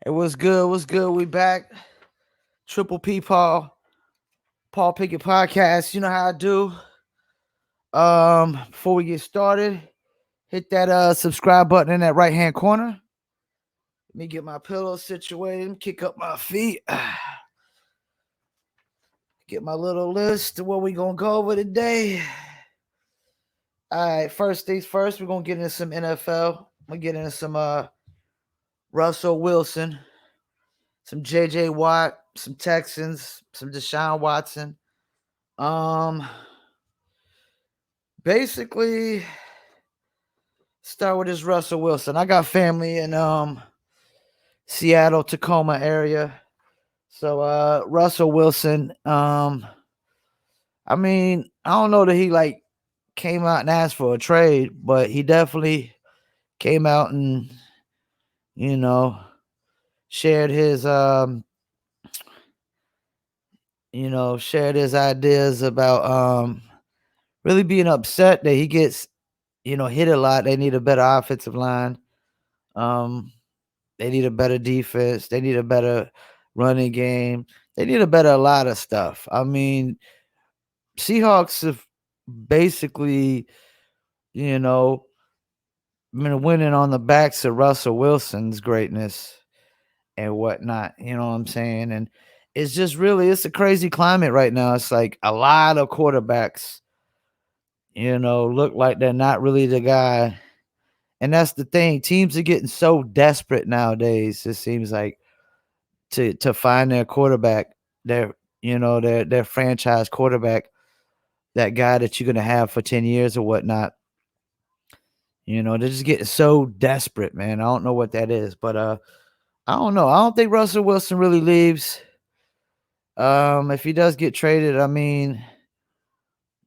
It was good. What's good? We back. Triple P Paul Pickett podcast. You know how I do. Before we get started, hit that subscribe button in that right hand corner. Let me get my pillow situated. Kick up my feet. Get my little list of what we gonna go over today. All right, first things first, we're gonna get into some NFL. We're gonna get into some Russell Wilson, some JJ Watt, some Texans, some Deshaun Watson. Um, Basically, start with this Russell Wilson. I got family in Seattle, Tacoma area. So Russell Wilson, I mean, I don't know that he like came out and asked for a trade, but he definitely came out and, you know, shared his shared his ideas about really being upset that he gets, hit a lot. They need a better offensive line. Um They need a better defense. They need a better running game. They need a better a lot of stuff. I mean, Seahawks have basically, you know, been winning on the backs of Russell Wilson's greatness and whatnot. You know what I'm saying? And it's a crazy climate right now. It's like a lot of quarterbacks, look like they're not really the guy. And that's the thing. Teams are getting so desperate nowadays. It seems like to find their quarterback, their franchise quarterback, that guy that you're gonna have for 10 years or whatnot. They're just getting so desperate, man. I don't know what that is, but I don't know. I don't think Russell Wilson really leaves. If he does get traded, I mean,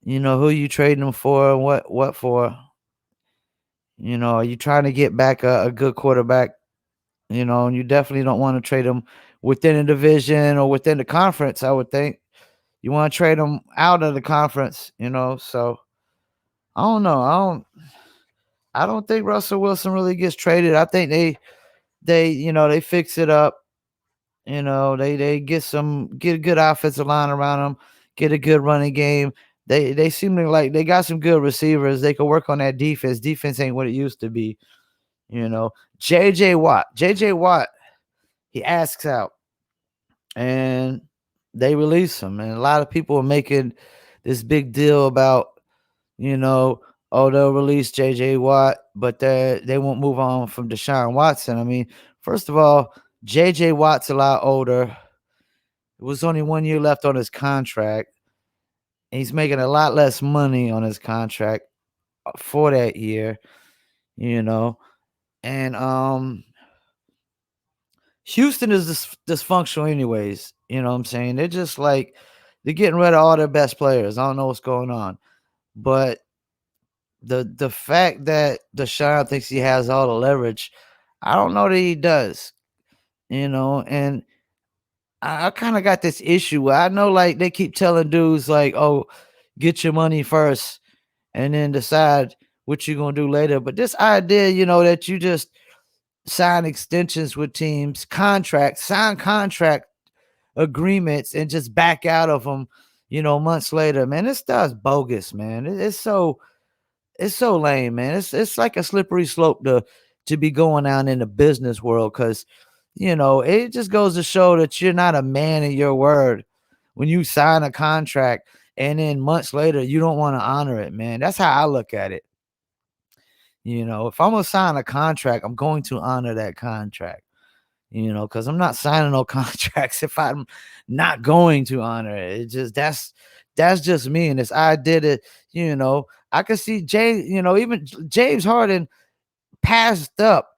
who you trading him for and what for? Are you trying to get back a good quarterback? And you definitely don't want to trade him within a division or within the conference, I would think. You want to trade him out of the conference. So I don't know. I don't think Russell Wilson really gets traded. I think they fix it up. They get a good offensive line around them, get a good running game. They seem like they got some good receivers. They can work on that defense. Defense ain't what it used to be. You know, JJ Watt, he asks out and they release him. And a lot of people are making this big deal about, you know, oh, they'll release JJ Watt, but they won't move on from Deshaun Watson. I mean, first of all, JJ Watt's a lot older. It was only 1 year left on his contract. He's making a lot less money on his contract for that year, you know. And Houston is dysfunctional anyways. You know what I'm saying? They're just like they're getting rid of all their best players. I don't know what's going on. But the fact that Deshaun thinks he has all the leverage, I don't know that he does. And I kind of got this issue where I know like they keep telling dudes like, oh, get your money first and then decide what you're gonna do later. But this idea, that you just sign extensions with teams, sign contract agreements and just back out of them, months later, man, this stuff's bogus, man. It's so lame, man. It's like a slippery slope to be going down in the business world because it just goes to show that you're not a man of your word when you sign a contract and then months later you don't want to honor it, man. That's how I look at it. If I'm gonna sign a contract, I'm going to honor that contract. Because I'm not signing no contracts if I'm not going to honor it. It just that's just me. And this I did it, I could see even James Harden passed up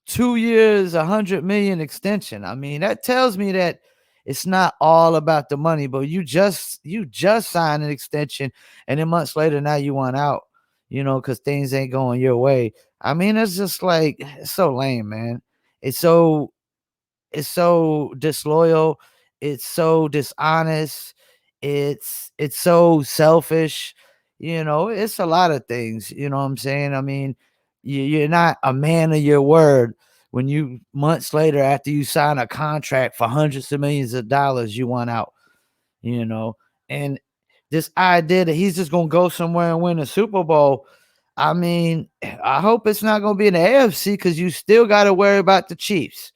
2 years, 100 million extension. I mean, that tells me that it's not all about the money, but you just signed an extension and then months later now you want out, because things ain't going your way. I mean, it's just like it's so lame, man. It's so it's so disloyal. It's so dishonest. It's so selfish. It's a lot of things. You know what I'm saying? I mean, you're not a man of your word when you months later after you sign a contract for hundreds of millions of dollars, you want out, you know. And this idea that he's just gonna go somewhere and win a Super Bowl, I mean, I hope it's not gonna be in the AFC because you still got to worry about the Chiefs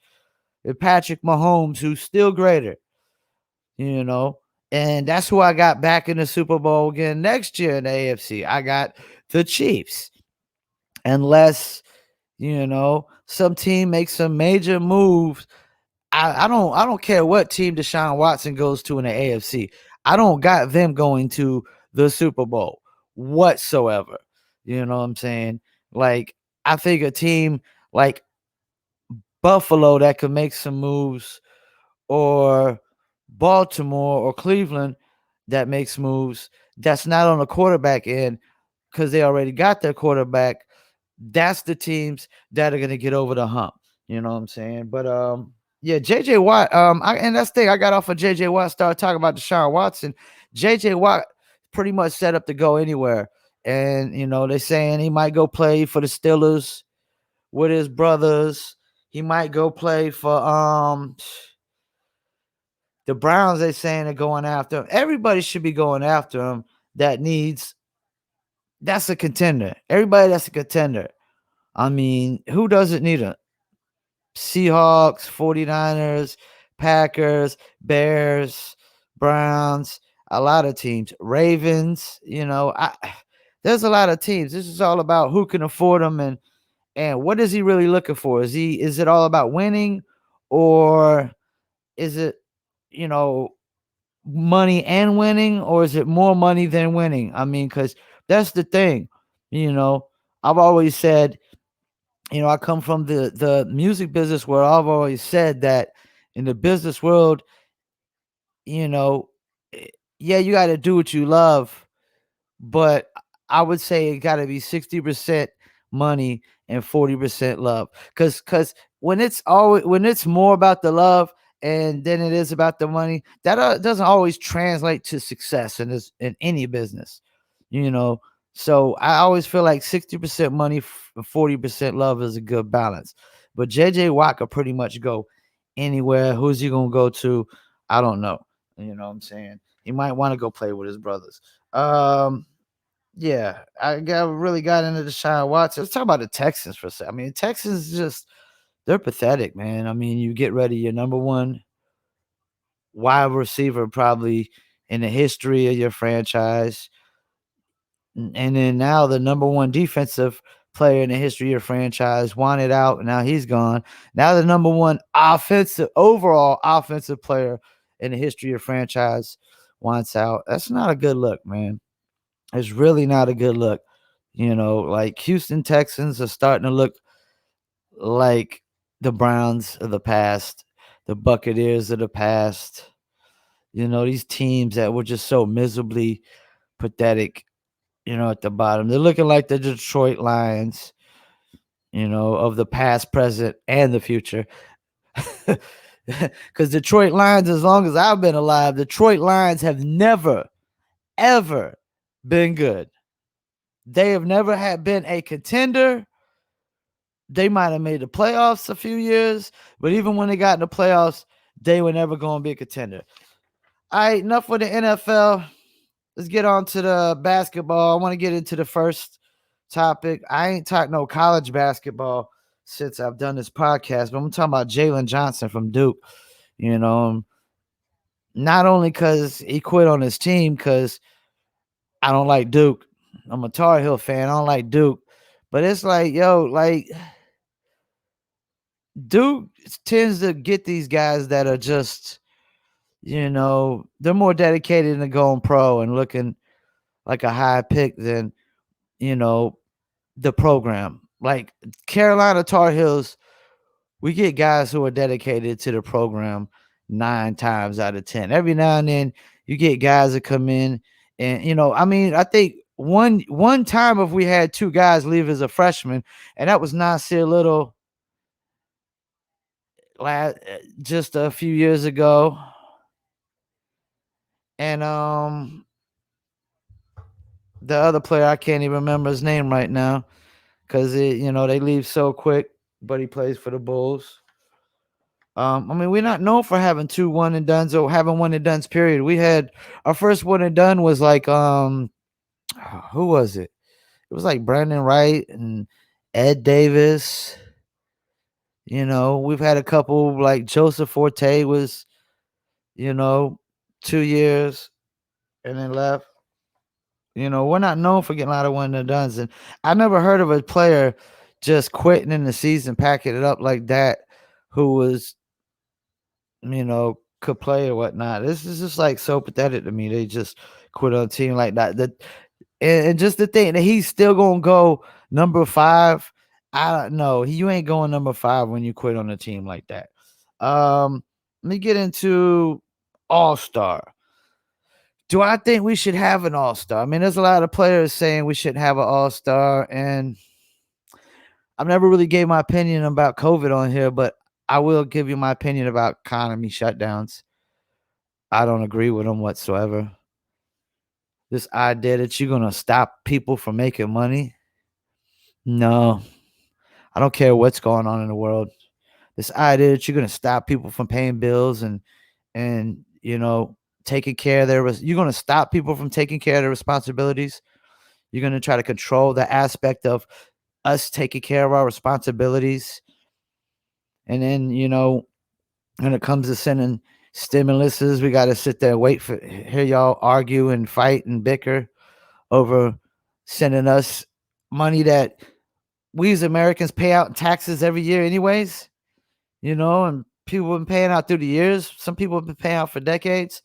and Patrick Mahomes, who's still greater, you know. And that's who I got back in the Super Bowl again next year in the AFC. I got the Chiefs, unless some team makes some major moves. I don't care what team Deshaun Watson goes to in the AFC. I don't got them going to the Super Bowl whatsoever. You know what I'm saying? Like, I think a team like Buffalo that could make some moves, or Baltimore or Cleveland that makes moves, that's not on the quarterback end because they already got their quarterback. That's the teams that are gonna get over the hump. You know what I'm saying? But yeah, JJ Watt. And that's the thing. I got off of JJ Watt, started talking about Deshaun Watson. JJ Watt pretty much set up to go anywhere. And they're saying he might go play for the Steelers with his brothers. He might go play for the Browns. They saying they're going after him. Everybody should be going after him. That's a contender. Everybody that's a contender. I mean, who doesn't need a Seahawks, 49ers, Packers, Bears, Browns, a lot of teams, Ravens, there's a lot of teams. This is all about who can afford them, and what is he really looking for? Is it all about winning, or is it, you know, money and winning, or is it more money than winning? I mean, cuz that's the thing. You know, I've always said, I come from the music business, where I've always said that in the business world, you know, eh, yeah, you got to do what you love, but I would say it got to be 60% money and 40% love. Cuz when it's more about the love and than it is about the money, that doesn't always translate to success in any business. You know, so I always feel like 60% money, 40% love is a good balance. But JJ Watt could pretty much go anywhere. Who's he gonna go to? I don't know. You know what I'm saying? He might want to go play with his brothers. Yeah, really got into the Deshaun Watson. Let's talk about the Texans for a second. I mean, Texans just, they're pathetic, man. I mean, you get ready, your number one wide receiver probably in the history of your franchise. And then now the number one defensive player in the history of your franchise wanted out. And now he's gone. Now the number one overall offensive player in the history of your franchise wants out. That's not a good look, man. It's really not a good look. Like Houston Texans are starting to look like the Browns of the past, the Buccaneers of the past. These teams that were just so miserably pathetic, at the bottom. They're looking like the Detroit Lions, of the past, present, and the future. Because Detroit Lions, as long as I've been alive, Detroit Lions have never, ever been good. They have never been a contender. They might have made the playoffs a few years, but even when they got in the playoffs, they were never going to be a contender. All right, enough with the NFL. Let's get on to the basketball. I want to get into the first topic. I ain't talked no college basketball since I've done this podcast, but I'm talking about Jalen Johnson from Duke. Not only because he quit on his team, because I don't like Duke. I'm a Tar Heel fan. I don't like Duke. But it's like, like Duke tends to get these guys that are just, they're more dedicated to going pro and looking like a high pick than, you know, the program. Like Carolina Tar Heels, we get guys who are dedicated to the program 9 times out of 10. Every now and then you get guys that come in and, I mean, I think one time if we had 2 guys leave as a freshman, and that was Nasir Little just a few years ago. And the other player, I can't even remember his name right now, because they leave so quick. but he plays for the Bulls. I mean, we're not known for having two one and dones or having one and dones. Period. We had our first one and done was like who was it? It was like Brandon Wright and Ed Davis. We've had a couple like Joseph Forte was, you know, 2 years and then left. We're not known for getting a lot of one and dones, and I never heard of a player just quitting in the season, packing it up like that, who was, could play or whatnot. This is just like so pathetic to me. They just quit on a team like that. And just the thing that he's still gonna go number 5. I don't know. You ain't going number 5 when you quit on a team like that. Let me get into All-Star. Do I think we should have an All-Star? I mean, there's a lot of players saying we should have an All-Star, and I've never really gave my opinion about COVID on here, but I will give you my opinion about economy shutdowns. I don't agree with them whatsoever. This idea that you're gonna stop people from making money. No, I don't care what's going on in the world. This idea that you're gonna stop people from paying bills and taking care of you're gonna stop people from taking care of their responsibilities. You're gonna try to control the aspect of us taking care of our responsibilities. And then, when it comes to sending stimuluses, we got to sit there and hear y'all argue and fight and bicker over sending us money that we as Americans pay out in taxes every year anyways, and people have been paying out through the years. Some people have been paying out for decades,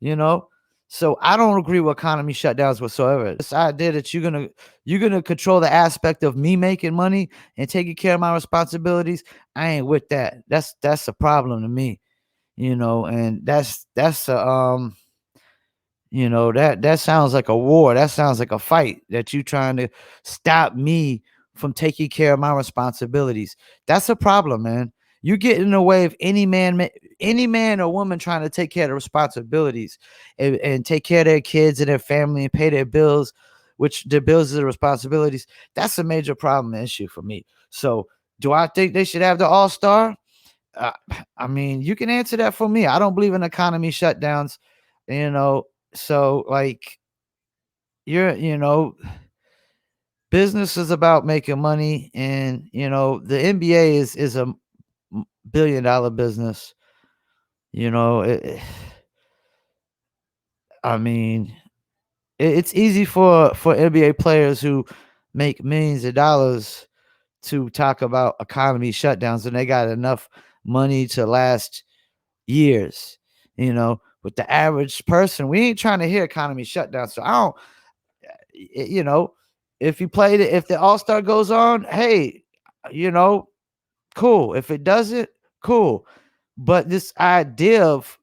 you know. So I don't agree with economy shutdowns whatsoever. This idea that you're gonna control the aspect of me making money and taking care of my responsibilities, I ain't with that. That's a problem to me, and that's a that sounds like a war. That sounds like a fight that you trying to stop me from taking care of my responsibilities. That's a problem, man. You get in the way of any man or woman trying to take care of the responsibilities and take care of their kids and their family and pay their bills, which their bills are the responsibilities. That's a major problem and issue for me. So, do I think they should have the All-Star? Uh, I mean, you can answer that for me. I don't believe in economy shutdowns, you know. So, like, business is about making money, and the NBA is a billion-dollar business. I mean, it's easy for NBA players who make millions of dollars to talk about economy shutdowns, and they got enough money to last years. With the average person, we ain't trying to hear economy shutdown. So I don't, you know, if you played it, if the All-Star goes on, hey, cool. If it doesn't, cool. But this idea of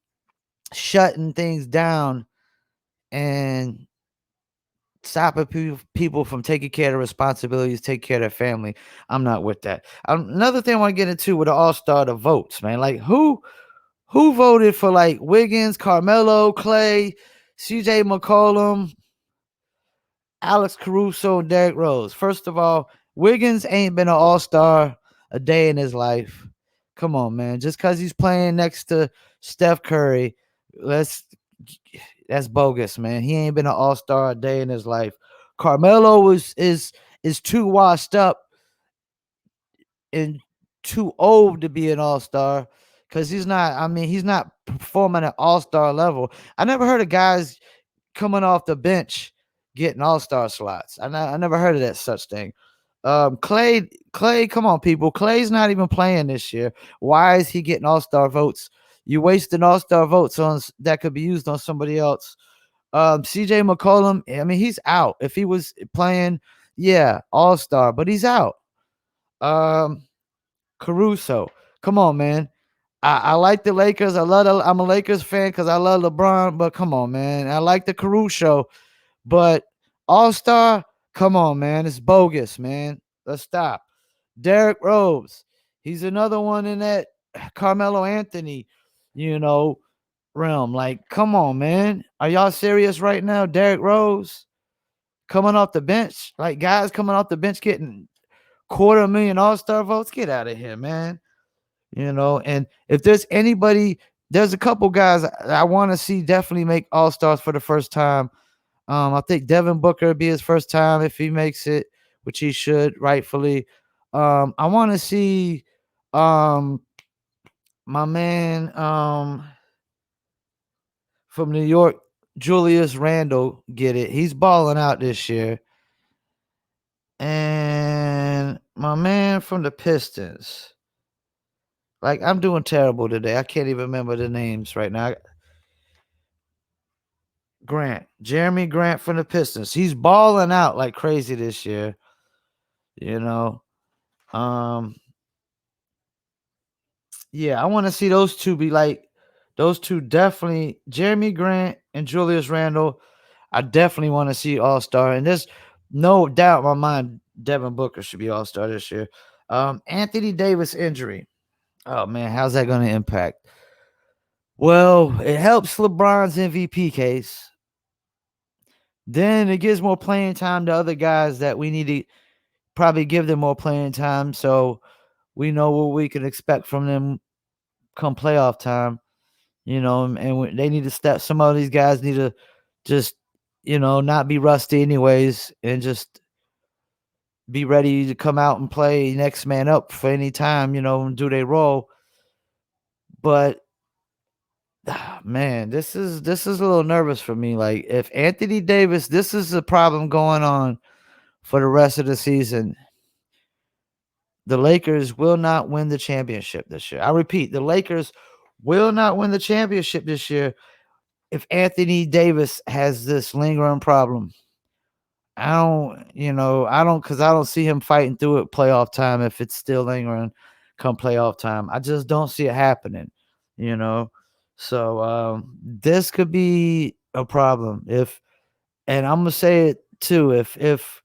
shutting things down and stopping people from taking care of responsibilities, take care of their family, I'm not with that. Another thing I want to get into with the All-Star, the votes, man. Like who voted for like Wiggins, Carmelo, Clay, CJ McCollum, Alex Caruso, and Derrick Rose? First of all, Wiggins ain't been an All-Star a day in his life. Come on, man. Just because he's playing next to Steph Curry, that's bogus, man. He ain't been an All-Star a day in his life. Carmelo is too washed up and too old to be an All-Star because he's not. I mean, he's not performing at All-Star level. I never heard of guys coming off the bench getting All-Star slots. I never heard of that such thing. Clay, come on, people. Clay's not even playing this year. Why is he getting All-Star votes? You wasting All-Star votes on that could be used on somebody else. CJ McCollum, I mean, he's out. If he was playing, yeah, All-Star, but he's out. Caruso, come on, man. I like the Lakers. I'm a Lakers fan because I love LeBron, but come on, man. I like the Caruso, but All-Star, come on, man. It's bogus, man. Let's stop. Derrick Rose, he's another one in that Carmelo Anthony, realm. Like, come on, man. Are y'all serious right now? Derrick Rose coming off the bench, like guys coming off the bench getting $250,000 All-Star votes. Get out of here, man. And if there's anybody, there's a couple guys I want to see definitely make All-Stars for the first time. I think Devin Booker would be his first time if he makes it, which he should rightfully. I want to see my man from New York, Julius Randle, get it. He's balling out this year. And my man from the Pistons. Like, I'm doing terrible today. I can't even remember the names right now. Jeremy Grant from the Pistons. He's balling out like crazy this year. You know. Yeah, I want to see those two be like those two definitely, Jeremy Grant and Julius Randle. I definitely want to see All-Star. And there's no doubt in my mind Devin Booker should be All-Star this year. Anthony Davis injury. Oh man, how's that going to impact? Well, it helps LeBron's MVP case. Then it gives more playing time to other guys that we need to probably give them more playing time, so we know what we can expect from them come playoff time. And they need to step. Some of these guys need to just, not be rusty anyways, and just be ready to come out and play next man up for any time, and do their role. But man, this is a little nervous for me. Like, if Anthony Davis, this is a problem going on for the rest of the season. The Lakers will not win the championship this year. I repeat, the Lakers will not win the championship this year if Anthony Davis has this lingering problem. I don't see him fighting through it playoff time if it's still lingering come playoff time. I just don't see it happening, So this could be a problem and I'm gonna say it too, if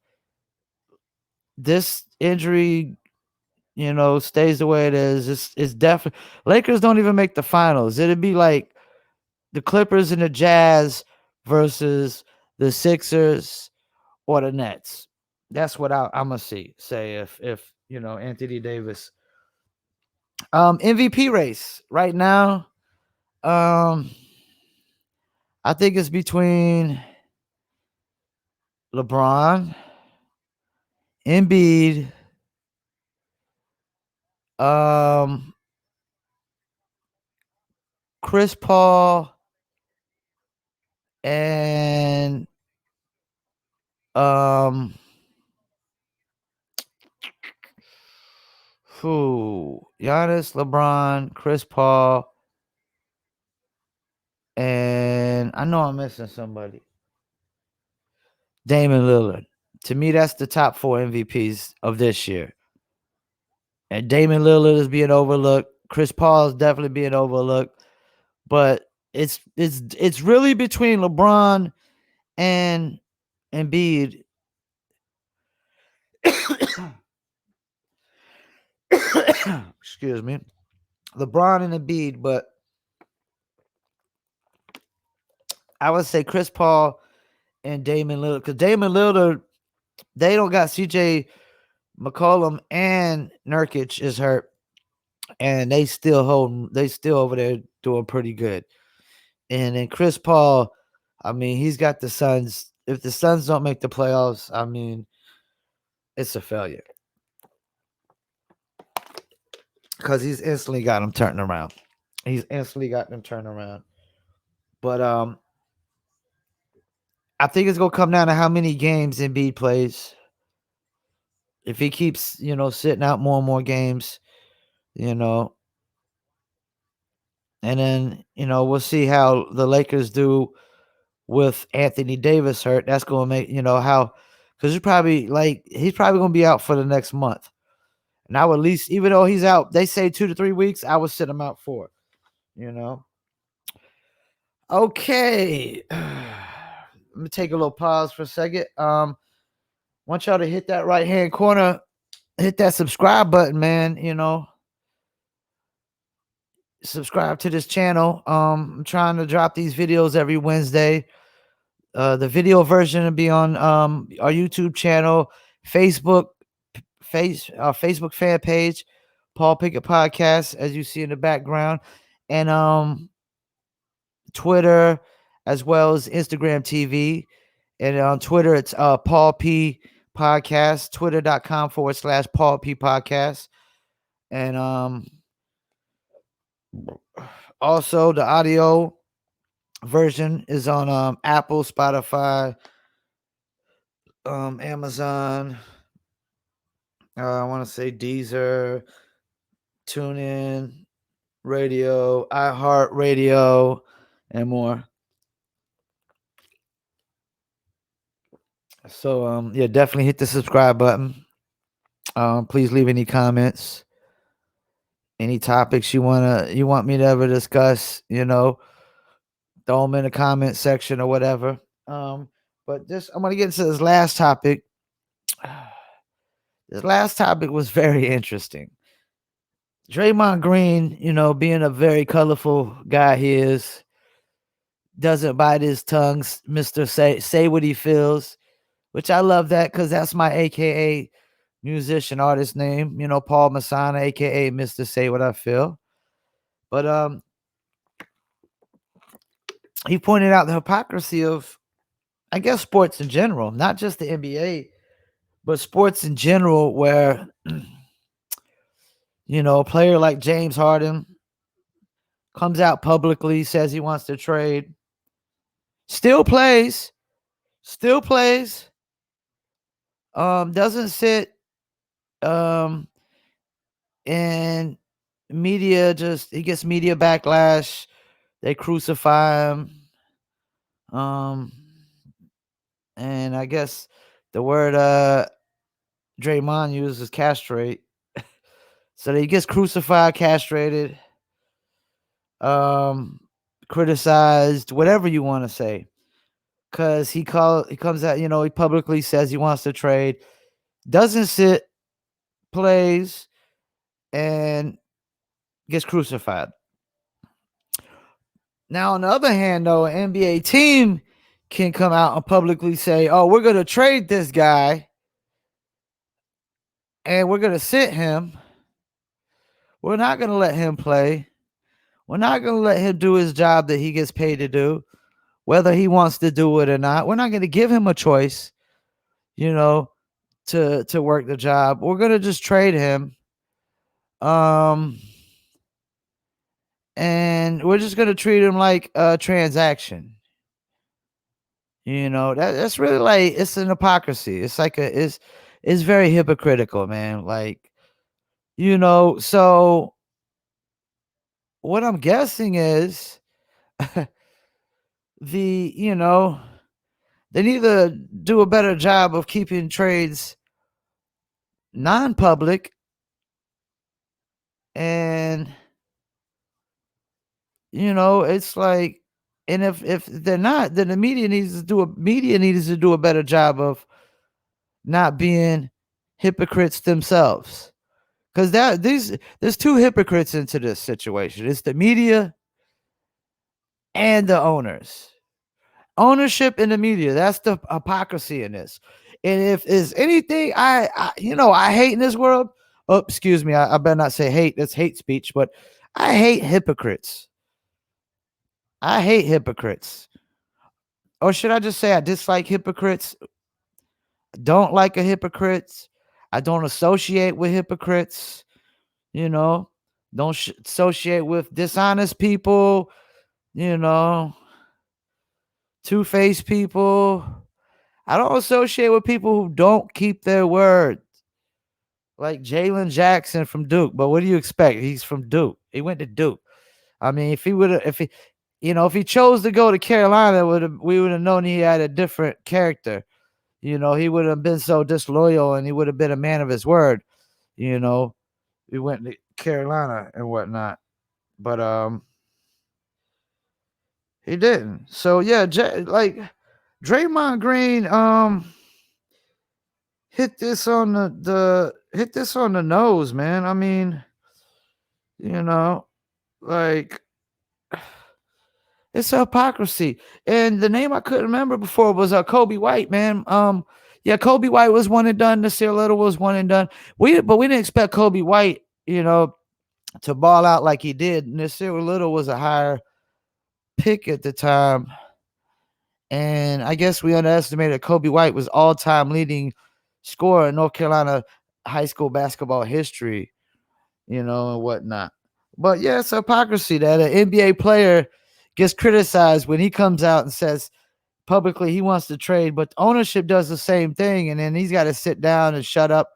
this injury, stays the way it is, it's definitely Lakers don't even make the finals. It'd be like the Clippers and the Jazz versus the Sixers or the Nets. That's what I'm gonna say if Anthony Davis. MVP race right now. I think it's between LeBron, Embiid, Chris Paul, and Giannis, LeBron, Chris Paul, and I know I'm missing somebody. Damian Lillard. To me, that's the top 4 MVPs of this year. And Damian Lillard is being overlooked. Chris Paul is definitely being overlooked. But it's really between LeBron and Embiid. Excuse me. LeBron and Embiid, but I would say Chris Paul and Damian Lillard. Because Damian Lillard, they don't got CJ McCollum, and Nurkic is hurt. And they still over there doing pretty good. And then Chris Paul, I mean, he's got the Suns. If the Suns don't make the playoffs, I mean, it's a failure. Because he's instantly got them turning around. But I think it's gonna come down to how many games Embiid plays. If he keeps, sitting out more and more games, and then, we'll see how the Lakers do with Anthony Davis hurt. That's gonna make, how, because he's probably gonna be out for the next month. And I would at least, even though he's out, they say 2 to 3 weeks, I would sit him out for, Okay. Let me take a little pause for a second. Want y'all to hit that right-hand corner, hit that subscribe button, man. Subscribe to this channel. I'm trying to drop these videos every Wednesday. The video version will be on our YouTube channel, Facebook Facebook fan page, Paul Pickett Podcast, as you see in the background, and Twitter, as well as Instagram TV. And on Twitter, it's Paul P Podcast, twitter.com/Paul P Podcast. And also the audio version is on Apple, Spotify, Amazon, I want to say Deezer, TuneIn, Radio, iHeart Radio, and more. So yeah, definitely hit the subscribe button. Please leave any comments, any topics you want me to ever discuss, throw them in the comment section or whatever. But I'm gonna get into this last topic. This last topic was very interesting. Draymond Green, being a very colorful guy he is, doesn't bite his tongue, Mr. Say what he feels, which I love that because that's my AKA musician artist name, Paul Masana, aka Mr. Say What I Feel. But he pointed out the hypocrisy of, I guess, sports in general, not just the NBA, but sports in general, where a player like James Harden comes out publicly, says he wants to trade, still plays, doesn't sit and media, he gets media backlash, they crucify him, and I guess the word Draymond uses castrate. So he gets crucified, castrated, criticized, whatever you want to say, because he comes out, he publicly says he wants to trade, doesn't sit, plays, and gets crucified. Now, on the other hand, though, an NBA team can come out and publicly say, "Oh, we're going to trade this guy, and we're going to sit him. We're not going to let him play. We're not going to let him do his job that he gets paid to do, whether he wants to do it or not. We're not going to give him a choice, to work the job. We're going to just trade him. And we're just going to treat him like a transaction." That's really, like, it's an hypocrisy. It's like it's very hypocritical, man. Like, so what I'm guessing is the, they need to do a better job of keeping trades non-public, and it's like, and if they're not, then the media needs to do a better job of not being hypocrites themselves. Because there's two hypocrites into this situation. It's the media and the owners. Ownership in the media. That's the hypocrisy in this. And if there's anything I hate in this world, oh, excuse me, I better not say hate. That's hate speech, but I hate hypocrites. I hate hypocrites. Or should I just say I dislike hypocrites? Don't like a hypocrite. I don't associate with hypocrites. Don't associate with dishonest people, two-faced people. I don't associate with people who don't keep their word, like Jalen Jackson from Duke. But what do you expect? He's from Duke. He went to Duke. I mean, if he chose to go to Carolina, we would have known he had a different character. He would have been so disloyal, and he would have been a man of his word. We went to Carolina and whatnot, but he didn't. So yeah, like Draymond Green hit this on the nose, man. I mean, like, it's a hypocrisy. And the name I couldn't remember before was Kobe White, man. Yeah, Kobe White was one and done. Nasir Little was one and done. But we didn't expect Kobe White, to ball out like he did. Nasir Little was a higher pick at the time, and I guess we underestimated Kobe White was all-time leading scorer in North Carolina high school basketball history, and whatnot. But yeah, it's hypocrisy that an NBA player gets criticized when he comes out and says publicly he wants to trade, but ownership does the same thing, and then he's got to sit down and shut up,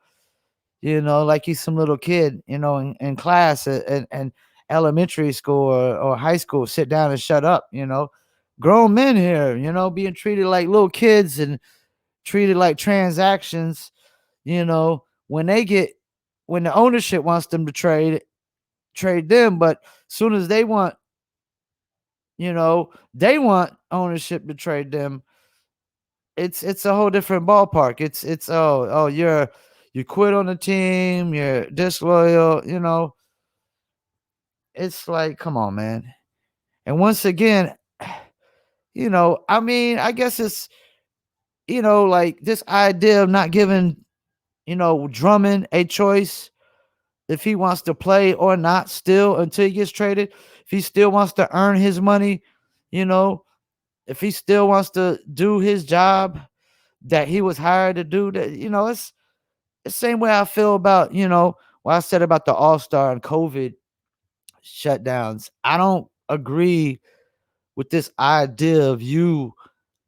like he's some little kid, in class and elementary school or high school, sit down and shut up, grown men here, being treated like little kids and treated like transactions, when when the ownership wants them to trade them, but soon as they want ownership to trade them, it's a whole different ballpark. It's oh you quit on the team, you're disloyal, it's like, come on, man. And once again, I mean, I guess it's, like this idea of not giving, Drummond a choice if he wants to play or not still until he gets traded. If he still wants to earn his money, you know, if he still wants to do his job that he was hired to do, that, it's the same way I feel about, what I said about the All-Star and COVID shutdowns. I don't agree with this idea of you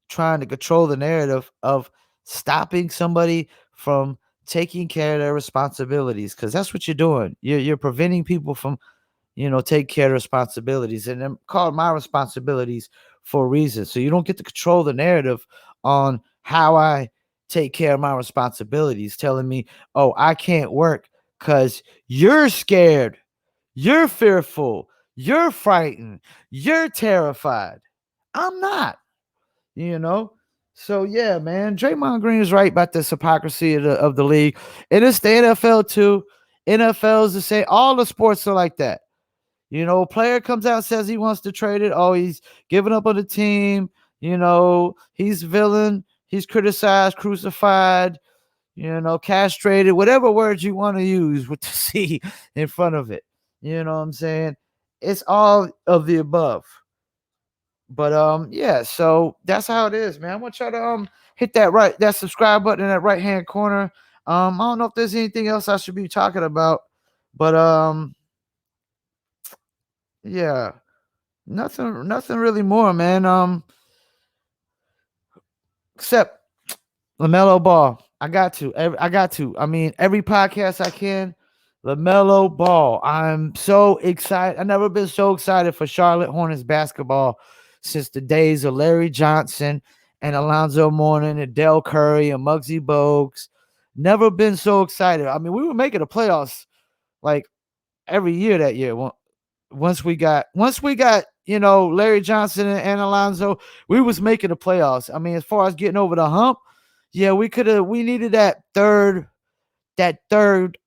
trying to control the narrative of stopping somebody from taking care of their responsibilities, because that's what you're doing. You're preventing people from, take care of responsibilities, and I'm called my responsibilities for a reason. So you don't get to control the narrative on how I take care of my responsibilities, telling me, oh, I can't work because you're scared, you're fearful, you're frightened, you're terrified. I'm not, you know. So yeah, man, Draymond Green is right about this hypocrisy of the league. And it's the NFL too. NFL is the same. All the sports are like that. A player comes out and says he wants to trade it. Oh, he's giving up on the team. He's villain. He's criticized, crucified, castrated, whatever words you want to use with the C in front of it. You know what I'm saying? It's all of the above. But yeah, so that's how it is, man. I want y'all to hit that subscribe button in that right hand corner. I don't know if there's anything else I should be talking about, but yeah, nothing really more, man. Except LaMelo Ball. I got to. I got to. I mean, every podcast I can. LaMelo Ball. I'm so excited. I've never been so excited for Charlotte Hornets basketball since the days of Larry Johnson and Alonzo Mourning and Del Curry and Muggsy Bogues. Never been so excited. I mean, we were making the playoffs like every year that year. Once we got Larry Johnson and Alonzo, we was making the playoffs. I mean, as far as getting over the hump, yeah, we needed that third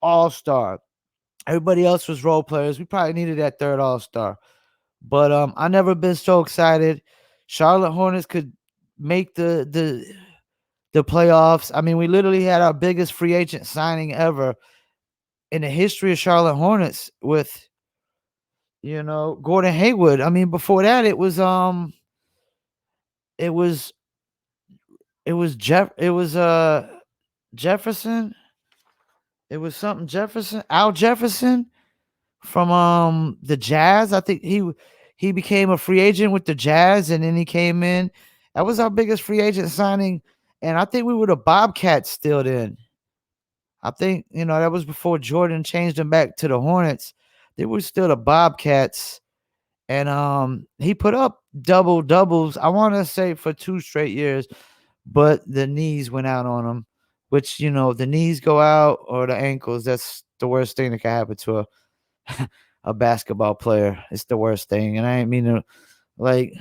all-star. Everybody else was role players. We probably needed that third all-star. But I never been so excited. Charlotte Hornets could make the playoffs. I mean, we literally had our biggest free agent signing ever in the history of Charlotte Hornets with Gordon Hayward. I mean, before that it was Jefferson. It was something Jefferson, Al Jefferson from the Jazz. I think he became a free agent with the Jazz, and then he came in. That was our biggest free agent signing, and I think we were the Bobcats still then. I think that was before Jordan changed them back to the Hornets. They were still the Bobcats, and he put up double doubles. I want to say for 2 straight years, but the knees went out on him. Which the knees go out or the ankles. That's the worst thing that can happen to a basketball player. It's the worst thing, and I ain't mean to like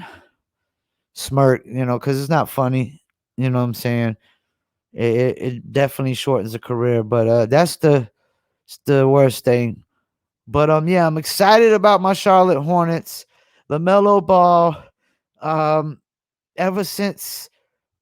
smirk, because it's not funny. You know what I'm saying? It definitely shortens a career, but that's it's the worst thing. But yeah, I'm excited about my Charlotte Hornets, LaMelo Ball. Um, ever since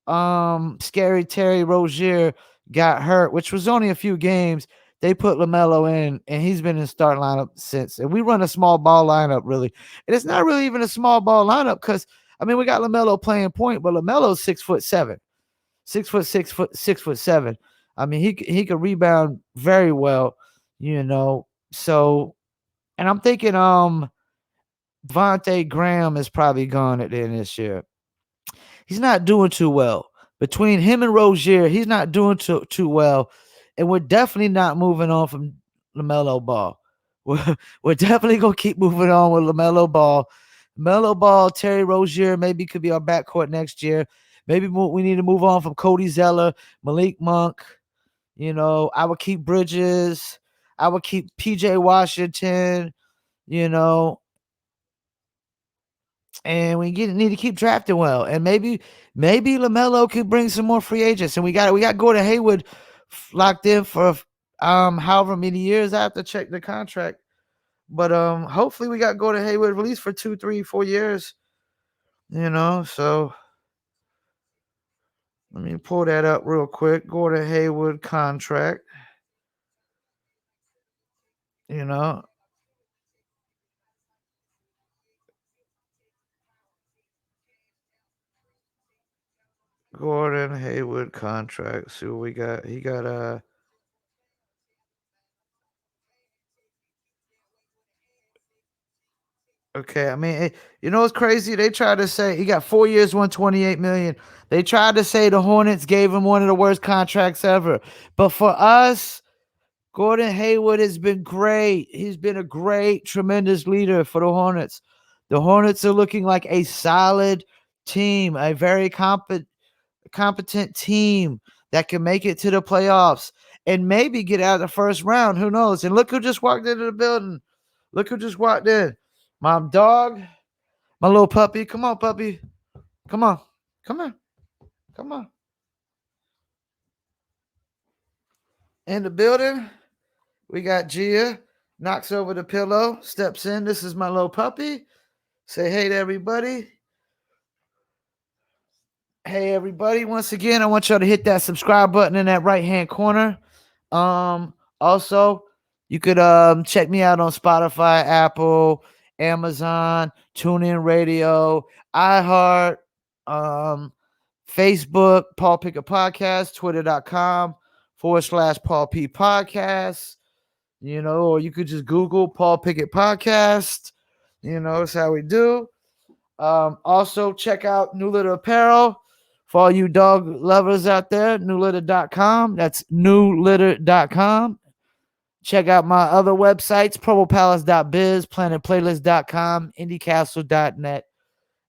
Scary Terry Rozier got hurt, which was only a few games, they put LaMelo in, and he's been in starting lineup since. And we run a small ball lineup, really. And it's not really even a small ball lineup because, I mean, we got LaMelo playing point, but LaMelo's 6'7", 6'7". I mean, he could rebound very well, you know. So, and I'm thinking Devontae Graham is probably gone at the end of this year. He's not doing too well. Between him and Rozier, he's not doing too well. And we're definitely not moving on from LaMelo Ball. We're definitely going to keep moving on with LaMelo Ball. LaMelo Ball, Terry Rozier maybe could be our backcourt next year. Maybe we need to move on from Cody Zeller, Malik Monk. You know, I would keep Bridges. I would keep PJ Washington, you know, and we need to keep drafting well. And maybe LaMelo could bring some more free agents. And we got Gordon Hayward locked in for however many years. I have to check the contract. But hopefully we got Gordon Hayward at least for 2, 3, 4 years. You know, so let me pull that up real quick. Gordon Hayward contract. You know. Gordon Hayward contract. See what we got. He got okay, I mean, you know what's crazy? They tried to say he got 4 years, 128 million. They tried to say the Hornets gave him one of the worst contracts ever. But for us, Gordon Hayward has been great. He's been a great, tremendous leader for the Hornets. The Hornets are looking like a solid team, a very competent team that can make it to the playoffs and maybe get out of the first round. Who knows? And look who just walked into the building. Look who just walked in. My dog, my little puppy. Come on, puppy. Come on. Come on. Come on. In the building, we got Gia. Knocks over the pillow, steps in. This is my little puppy. Say hey to everybody. Hey, everybody. Once again, I want y'all to hit that subscribe button in that right-hand corner. Also, you could check me out on Spotify, Apple, Amazon, TuneIn Radio, iHeart, Facebook, Paul Pickett Podcast, twitter.com/Paul P Podcast, you know, or you could just Google Paul Pickett Podcast. You know, that's how we do. Also, check out New Litter Apparel for all you dog lovers out there. Newlitter.com. That's newlitter.com. Check out my other websites, PromoPalace.biz, PlanetPlaylist.com, IndieCastle.net.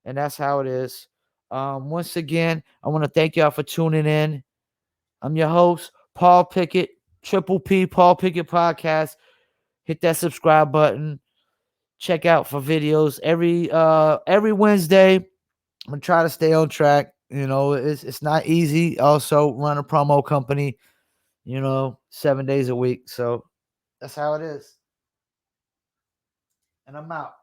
And that's how it is. Once again, I want to thank y'all for tuning in. I'm your host, Paul Pickett, Triple P, Paul Pickett Podcast. Hit that subscribe button. Check out for videos every Wednesday. I'm gonna try to stay on track. You know, it's not easy. Also, run a promo company, you know, 7 days a week. So that's how it is. And I'm out.